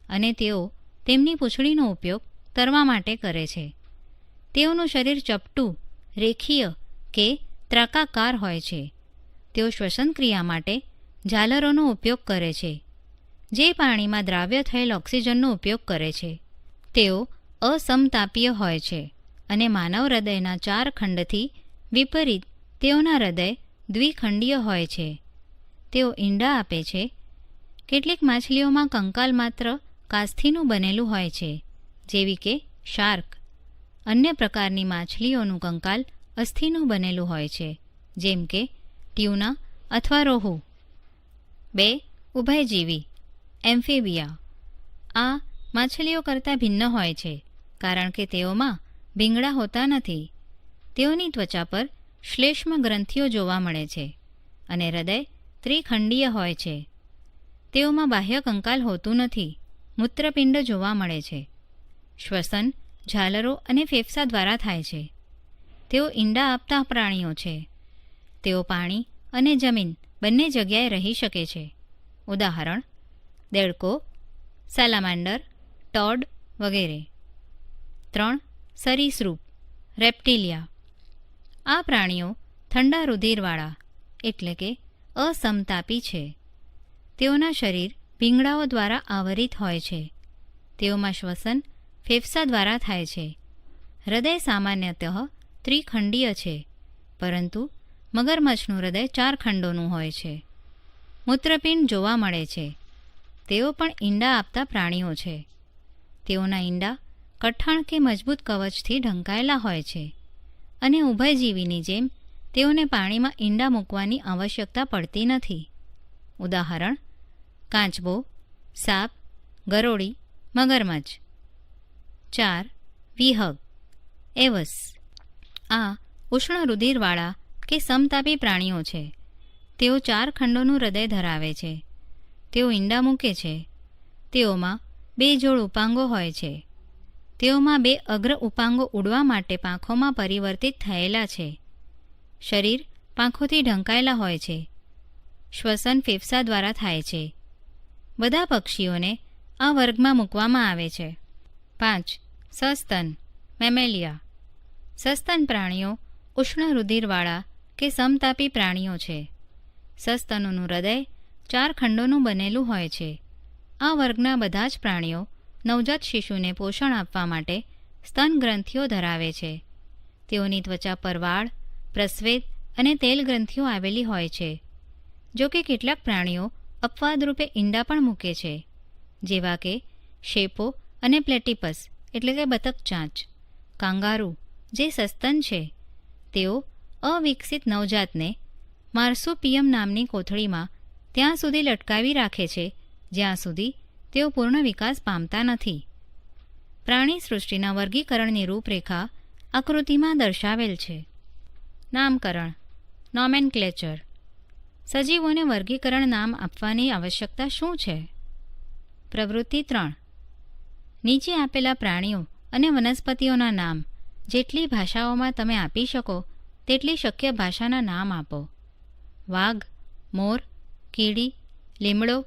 અને તેઓ તેમની પૂંછડીનો ઉપયોગ તરવા માટે કરે છે. તેઓનું શરીર ચપટું, રેખીય કે ત્રાકાકાર હોય છે. તેઓ શ્વસન ક્રિયા માટે ઝાલરોનો ઉપયોગ કરે છે જે પાણીમાં દ્રાવ્ય થયેલ ઓક્સિજનનો ઉપયોગ કરે છે. તેઓ અસમતાપીય હોય છે અને માનવ હૃદયના 4 ખંડથી વિપરીત તેઓના હૃદય દ્વિખંડીય હોય છે. તેઓ ઈંડા આપે છે. કેટલીક માછલીઓમાં કંકાલ માત્ર કાસ્થીનું બનેલું હોય છે જેવી કે શાર્ક. અન્ય પ્રકારની માછલીઓનું કંકાલ અસ્થિનું બનેલું હોય છે જેમ કે ટ્યુના અથવા રોહુ. 2. ઉભયજીવી એમ્ફીબિયા. આ માછલીઓ કરતાં ભિન્ન હોય છે કારણ કે તેઓમાં ભીંગડા હોતા નથી. તેઓની ત્વચા પર શ્લેષ્મ ગ્રંથિઓ જોવા મળે છે અને હૃદય ત્રિખંડીય હોય છે. તેઓમાં બાહ્ય કંકાલ હોતું નથી. મૂત્રપિંડ જોવા મળે છે. શ્વસન ઝાલરો અને ફેફસા દ્વારા થાય છે. તેઓ ઈંડા આપતા પ્રાણીઓ છે. તેઓ પાણી અને જમીન બંને જગ્યાએ રહી શકે છે. ઉદાહરણ: દેડકો, સેલામાન્ડર, ટોડ વગેરે. 3. સરીસૃપ રેપ્ટિલિયા. આ પ્રાણીઓ ઠંડા રુધિરવાળા એટલે કે અસમતાપી છે. તેઓના શરીર ભીંગડાઓ દ્વારા આવરિત હોય છે. તેઓમાં શ્વસન ફેફસા દ્વારા થાય છે. હૃદય સામાન્યતઃ ત્રિખંડીય છે પરંતુ મગરમચ્છનું હૃદય 4 ખંડોનું હોય છે. મૂત્રપિંડ જોવા મળે છે. તેઓ પણ ઈંડા આપતા પ્રાણીઓ છે. તેઓના ઈંડા કઠણ કે મજબૂત કવચથી ઢંકાયેલા હોય છે અને ઉભયજીવીની જેમ તેઓને પાણીમાં ઈંડા મૂકવાની આવશ્યકતા પડતી નથી. ઉદાહરણ: કાચબો, સાપ, ગરોળી, મગરમચ્છ. 4. વિહગ એવસ. આ ઉષ્ણ રુધિરવાળા કે સમતાપી પ્રાણીઓ છે. તેઓ 4 ખંડોનું હૃદય ધરાવે છે. તેઓ ઈંડા મૂકે છે. તેઓમાં 2 જોડ ઉપાંગો હોય છે. તેઓમાં 2 અગ્ર ઉપાંગો ઉડવા માટે પાંખોમાં પરિવર્તિત થયેલા છે. શરીર પાંખોથી ઢંકાયેલા હોય છે. શ્વસન ફેફસા દ્વારા થાય છે. બધા પક્ષીઓને આ વર્ગમાં મૂકવામાં આવે છે. 5. સસ્તન મેમેલિયા. સસ્તન પ્રાણીઓ ઉષ્ણ રુધિરવાળા કે સમતાપી પ્રાણીઓ છે. સસ્તનોનું હૃદય 4 ખંડોનું બનેલું હોય છે. આ વર્ગના બધા જ પ્રાણીઓ નવજાત શિશુને પોષણ આપવા માટે સ્તન ગ્રંથિઓ ધરાવે છે. તેઓની ત્વચા પર વાળ, પ્રસ્વેદ અને તેલ ગ્રંથિઓ આવેલી હોય છે. જો કે કેટલાક પ્રાણીઓ અપવાદરૂપે ઈંડા પણ મૂકે છે જેવા કે શેપો અને પ્લેટિપસ એટલે કે બતક ચાંચ. કાંગારૂ જે સસ્તન છે તેઓ અવિકસિત નવજાતને માર્સુપિયમ નામની કોથળીમાં ત્યાં સુધી લટકાવી રાખે છે જ્યાં સુધી તેઓ પૂર્ણ વિકાસ પામતા નથી. પ્રાણી સૃષ્ટિના વર્ગીકરણની રૂપરેખા આકૃતિમાં દર્શાવેલ છે. નામકરણ નોમેનક્લેચર. સજીવોને વર્ગીકરણ નામ આપવાની આવશ્યકતા શું છે? પ્રવૃત્તિ 3. નીચે આપેલા પ્રાણીઓ અને વનસ્પતિઓના નામ જેટલી ભાષાઓમાં તમે આપી શકો તેટલી શક્ય ભાષાના નામ આપો. વાઘ, મોર, કીડી, લીમડો,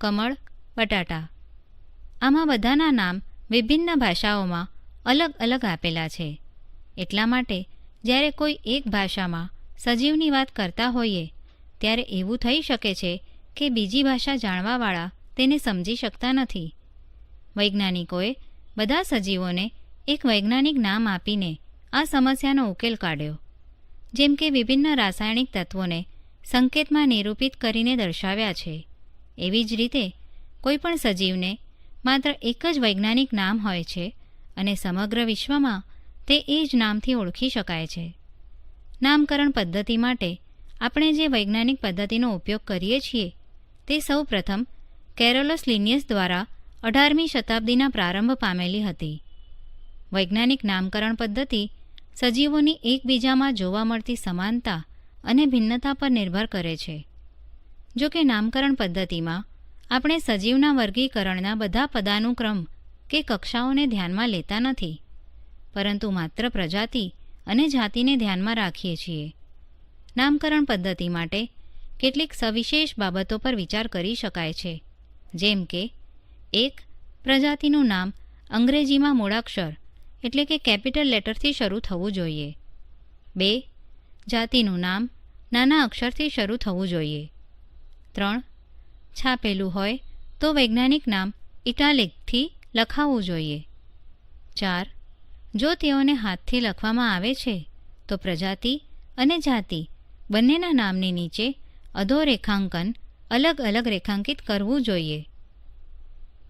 કમળ, બટાટા. આમાં બધાના નામ વિભિન્ન ભાષાઓમાં અલગ અલગ આપેલા છે. એટલા માટે જ્યારે કોઈ એક ભાષામાં સજીવની વાત કરતા હોઈએ ત્યારે એવું થઈ શકે છે કે બીજી ભાષા જાણવાવાળા તેને સમજી શકતા નથી. વૈજ્ઞાનિકોએ બધા સજીવોને એક વૈજ્ઞાનિક નામ આપીને આ સમસ્યાનો ઉકેલ કાઢ્યો. જેમ કે વિભિન્ન રાસાયણિક તત્વોને સંકેતમાં નિરૂપિત કરીને દર્શાવ્યા છે. એવી જ રીતે કોઈપણ સજીવને માત્ર એક જ વૈજ્ઞાનિક નામ હોય છે અને સમગ્ર વિશ્વમાં તે એ જ નામથી ઓળખી શકાય છે. નામકરણ પદ્ધતિ માટે આપણે જે વૈજ્ઞાનિક પદ્ધતિનો ઉપયોગ કરીએ છીએ તે સૌ પ્રથમ કેરોલસ લિનિયસ દ્વારા 18મી શતાબ્દીના પ્રારંભ પામેલી હતી. વૈજ્ઞાનિક નામકરણ પદ્ધતિ સજીવોની એકબીજામાં જોવા મળતી સમાનતા અને ભિન્નતા પર નિર્ભર કરે છે. જો કે નામકરણ પદ્ધતિમાં આપણે સજીવના વર્ગીકરણના બધા પદાનુક્રમ કે કક્ષાઓને ધ્યાનમાં લેતા નથી, પરંતુ માત્ર પ્રજાતિ અને જાતિને ધ્યાનમાં રાખીએ છીએ. નામકરણ પદ્ધતિ માટે કેટલીક સવિશેષ બાબતો પર વિચાર કરી શકાય છે, જેમ કે 1. પ્રજાતિનું નામ અંગ્રેજીમાં મૂળાક્ષર એટલે કે કેપિટલ લેટરથી શરૂ થવું જોઈએ. 2. જાતિનું નામ નાના અક્ષરથી શરૂ થવું જોઈએ. 3. છાપેલું હોય તો વૈજ્ઞાનિક નામ ઇટાલિકથી લખાવવું જોઈએ. 4. જો તેઓને હાથથી લખવામાં આવે છે તો પ્રજાતિ અને જાતિ બંનેના નામની નીચે અધોરેખાંકન અલગ અલગ રેખાંકિત કરવું જોઈએ.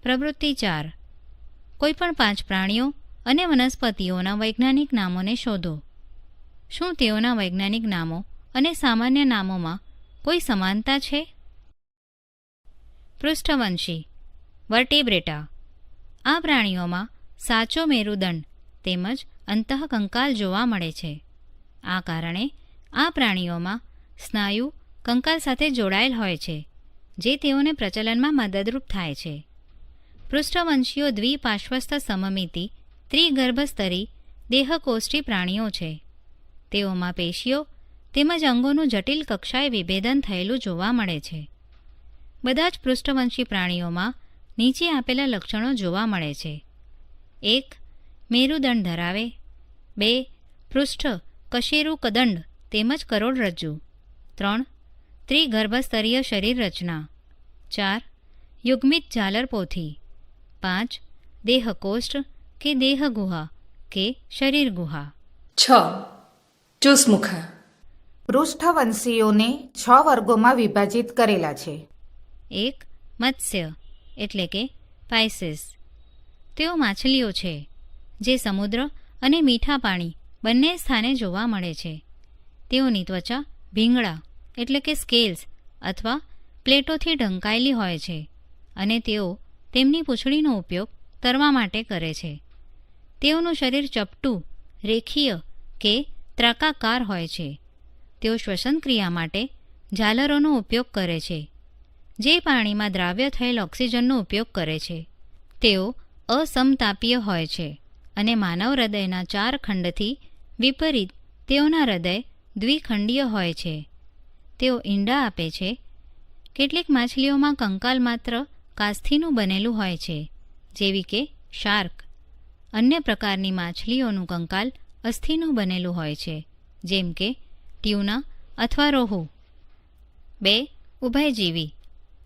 પ્રવૃત્તિ 4. કોઈપણ 5 પ્રાણીઓ અને વનસ્પતિઓના વૈજ્ઞાનિક નામોને શોધો. શું તેઓના વૈજ્ઞાનિક નામો અને સામાન્ય નામોમાં કોઈ સમાનતા છે? પૃષ્ઠવંશી વર્ટેબ્રેટા. આ પ્રાણીઓમાં સાચો મેરુદંડ તેમજ અંતઃકંકાલ જોવા મળે છે. આ કારણે આ પ્રાણીઓમાં સ્નાયુ કંકાલ સાથે જોડાયેલ હોય છે, જે તેઓને પ્રચલનમાં મદદરૂપ થાય છે. પૃષ્ઠવંશીઓ દ્વિપાર્શ્વસ્થ સમમિતિ ત્રિગર્ભસ્તરી દેહકોષ્ઠી પ્રાણીઓ છે. તેઓમાં પેશીઓ તેમજ અંગોનું જટિલ કક્ષાએ વિભેદન થયેલું જોવા મળે છે. બધા જ પૃષ્ઠવંશી પ્રાણીઓમાં નીચે આપેલા લક્ષણો જોવા મળે છે. 1. મેરુદંડ ધરાવે. 2. પૃષ્ઠ કશેરુ કદંડ તેમજ કરોડરજ્જુ. 3. ત્રિગર્ભસ્તરીય શરીર રચના. 4. યુગ્મિત ઝાલરપોથી. 5. દેહકોષ્ઠ કે દેહગુહા કે શરીર ગુહા. 6. ચુસમુખા. પૃષ્ઠવંશીઓને 6 વર્ગોમાં વિભાજિત કરેલા છે. 1. મત્સ્ય એટલે કે પાઇસેસ. તેઓ માછલીઓ છે જે સમુદ્ર અને મીઠા પાણી બંને સ્થાને જોવા મળે છે. તેઓની ત્વચા ભીંગડા એટલે કે સ્કેલ્સ અથવા પ્લેટોથી ઢંકાયેલી હોય છે અને તેઓ તેમની પૂંછડીનો ઉપયોગ તરવા માટે કરે છે. તેઓનું શરીર ચપટું, રેખીય કે ત્રાકાકાર હોય છે. તેઓ શ્વસન ક્રિયા માટે ઝાલરોનો ઉપયોગ કરે છે, જે પાણીમાં દ્રાવ્ય થયેલ ઓક્સિજનનો ઉપયોગ કરે છે. તેઓ અસમતાપીય હોય છે અને માનવ હૃદયના 4 ખંડથી વિપરીત તેઓના હૃદય દ્વિખંડીય હોય છે. તેઓ ઈંડા આપે છે. કેટલીક માછલીઓમાં કંકાલ માત્ર કાસ્થીનું બનેલું હોય છે, જેવી કે શાર્ક. અન્ય પ્રકારની માછલીઓનું કંકાલ અસ્થિનું બનેલું હોય છે, જેમ કે ટ્યુના અથવા રોહુ. 2. ઉભયજીવી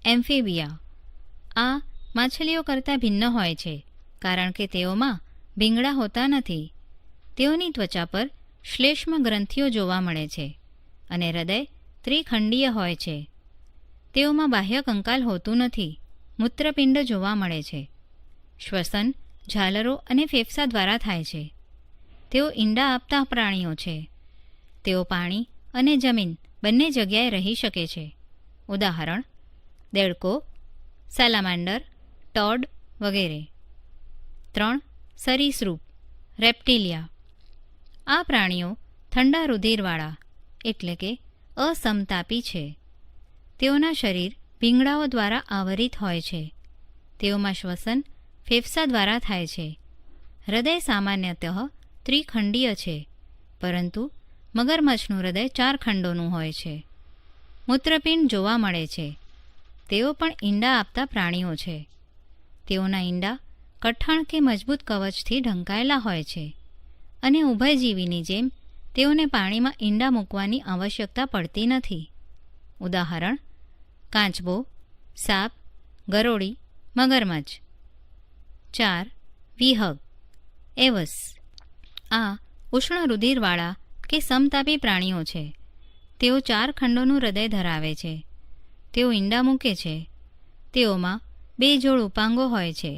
એમ્ફીબિયા. આ માછલીઓ કરતાં ભિન્ન હોય છે કારણ કે તેઓમાં ભીંગડા હોતા નથી. તેઓની ત્વચા પર શ્લેષ્મ ગ્રંથિઓ જોવા મળે છે અને હૃદય ત્રિખંડીય હોય છે. તેઓમાં બાહ્ય કંકાલ હોતું નથી. મૂત્રપિંડ જોવા મળે છે. શ્વસન ઝાલરો અને ફેફસા દ્વારા થાય છે. તેઓ ઈંડા આપતા પ્રાણીઓ છે. તેઓ પાણી અને જમીન બંને જગ્યાએ રહી શકે છે. ઉદાહરણ દેડકો, સેલામાન્ડર, ટોડ વગેરે. 3. સરીસૃપ રેપ્ટિલિયા. આ પ્રાણીઓ ઠંડા રુધિરવાળા એટલે કે અસમતાપી છે. તેઓના શરીર ભીંગડાઓ દ્વારા આવરિત હોય છે. તેઓમાં શ્વસન ફેફસા દ્વારા થાય છે. હૃદય સામાન્યતઃ ત્રિખંડીય છે, પરંતુ મગરમચ્છનું હૃદય 4 ખંડોનું હોય છે. મૂત્રપિંડ જોવા મળે છે. તેઓ પણ ઈંડા આપતા પ્રાણીઓ છે. તેઓના ઈંડા કઠણ કે મજબૂત કવચથી ઢંકાયેલા હોય છે અને ઉભયજીવીની જેમ તેઓને પાણીમાં ઈંડા મૂકવાની આવશ્યકતા પડતી નથી. ઉદાહરણ કાચબો, સાપ, ગરોળી, મગરમચ્છ. 4. વિહગ એવસ. આ ઉષ્ણ રુધિરવાળા કે સમતાપી પ્રાણીઓ છે. તેઓ 4 ખંડોનું હૃદય ધરાવે છે. તેઓ ઈંડા મૂકે છે. તેઓમાં 2 જોડ ઉપાંગો હોય છે.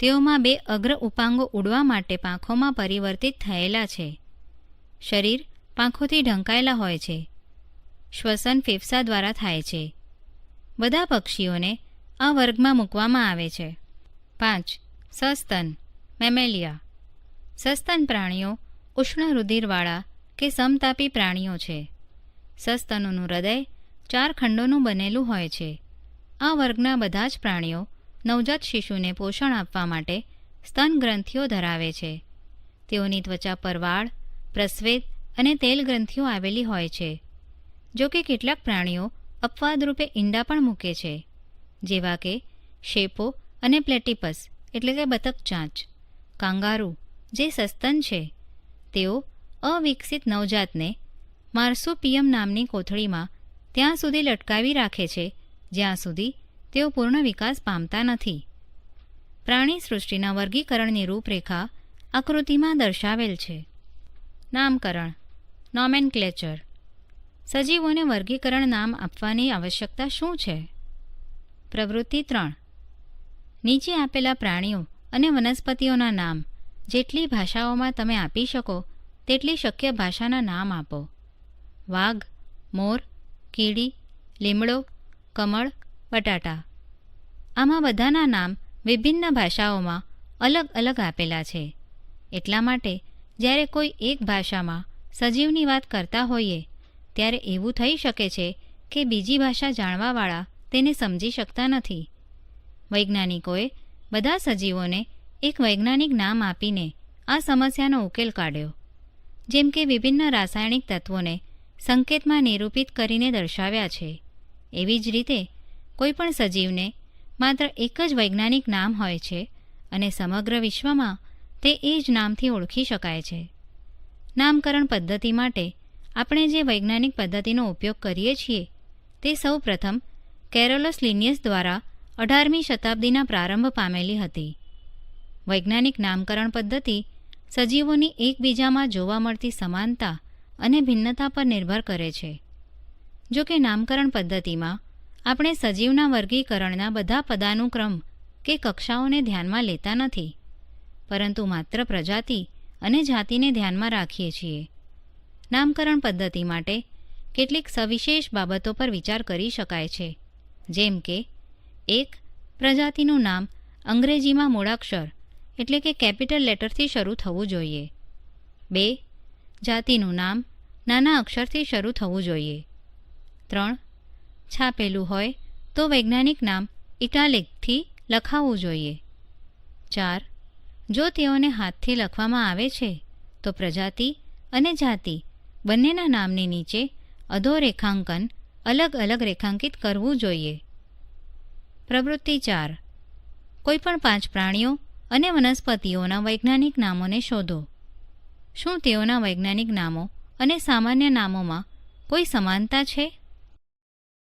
તેઓમાં 2 અગ્ર ઉપાંગો ઉડવા માટે પાંખોમાં પરિવર્તિત થયેલા છે. શરીર પાંખોથી ઢંકાયેલા હોય છે. શ્વસન ફેફસા દ્વારા થાય છે. બધા પક્ષીઓને આ વર્ગમાં મૂકવામાં આવે છે. 5. સસ્તન મેમેલિયા. સસ્તન પ્રાણીઓ ઉષ્ણ રુધિરવાળા કે સમતાપી પ્રાણીઓ છે. સસ્તનોનું હૃદય 4 ખંડોનું બનેલું હોય છે. આ વર્ગના બધા જ પ્રાણીઓ નવજાત શિશુને પોષણ આપવા માટે સ્તન ગ્રંથિઓ ધરાવે છે. તેઓની ત્વચા પર વાળ, પ્રસ્વેદ અને તેલ ગ્રંથિઓ આવેલી હોય છે. જો કે કેટલાક પ્રાણીઓ અપવાદરૂપે ઈંડા પણ મૂકે છે, જેવા કે શેપો અને પ્લેટિપસ એટલે કે બતક ચાંચ. કાંગારૂ, જે સસ્તન છે, તેઓ અવિકસિત નવજાતને માર્સુપિયમ નામની કોથળીમાં ત્યાં સુધી લટકાવી રાખે છે જ્યાં સુધી તેઓ પૂર્ણ વિકાસ પામતા નથી. પ્રાણી સૃષ્ટિના વર્ગીકરણની રૂપરેખા આકૃતિમાં દર્શાવેલ છે. નામકરણ, નોમેનક્લેચર. સજીવોને વર્ગીકરણ નામ આપવાની આવશ્યકતા શું છે? પ્રવૃત્તિ 3. નીચે આપેલા પ્રાણીઓ અને વનસ્પતિઓના નામ જેટલી ભાષાઓમાં તમે આપી શકો તેટલી શક્ય ભાષાના નામ આપો. વાઘ, મોર, કીડી, લીમડો, કમળ, બટાટા. આમાં બધાના નામ વિભિન્ન ભાષાઓમાં અલગ અલગ આપેલા છે. એટલા માટે જ્યારે કોઈ એક ભાષામાં સજીવની વાત કરતા હોઈએ ત્યારે એવું થઈ શકે છે કે બીજી ભાષા જાણવાવાળા તેને સમજી શકતા નથી. વૈજ્ઞાનિકોએ બધા સજીવોને એક વૈજ્ઞાનિક નામ આપીને આ સમસ્યાનો ઉકેલ કાઢ્યો. જેમ કે વિભિન્ન રાસાયણિક તત્વોને સંકેતમાં નિરૂપિત કરીને દર્શાવ્યા છે, એવી જ રીતે કોઈપણ સજીવને માત્ર એક જ વૈજ્ઞાનિક નામ હોય છે અને સમગ્ર વિશ્વમાં તે એ જ નામથી ઓળખી શકાય છે. નામકરણ પદ્ધતિ માટે આપણે જે વૈજ્ઞાનિક પદ્ધતિનો ઉપયોગ કરીએ છીએ તે સૌ પ્રથમ કેરોલસ લિનિયસ દ્વારા 18મી શતાબ્દીના પ્રારંભ પામેલી હતી. વૈજ્ઞાનિક નામકરણ પદ્ધતિ સજીવોની એકબીજામાં જોવા મળતી સમાનતા અને ભિન્નતા પર નિર્ભર કરે છે. જો કે નામકરણ પદ્ધતિમાં આપણે સજીવના વર્ગીકરણના બધા પદાનુક્રમ કે કક્ષાઓને ધ્યાનમાં લેતા નથી, પરંતુ માત્ર પ્રજાતિ અને જાતિને ધ્યાનમાં રાખીએ છીએ. નામકરણ પદ્ધતિ માટે કેટલીક સવિશેષ બાબતો પર વિચાર કરી શકાય છે, જેમ કે 1. પ્રજાતિનું નામ અંગ્રેજીમાં મૂળાક્ષર એટલે કે કેપિટલ લેટરથી શરૂ થવું જોઈએ. 2. જાતિનું નામ નાના અક્ષરથી શરૂ થવું જોઈએ. 3. છાપેલું હોય તો વૈજ્ઞાનિક નામ ઇટાલિકથી લખાવવું જોઈએ. 4. જો તેઓને હાથથી લખવામાં આવે છે તો પ્રજાતિ અને જાતિ બંનેના નામની નીચે અધોરેખાંકન અલગ અલગ રેખાંકિત કરવું જોઈએ. પ્રવૃત્તિ 4. કોઈપણ 5 પ્રાણીઓ અને વનસ્પતિઓના વૈજ્ઞાનિક નામોને શોધો. શું તેઓના વૈજ્ઞાનિક નામો અને સામાન્ય નામોમાં કોઈ સમાનતા છે?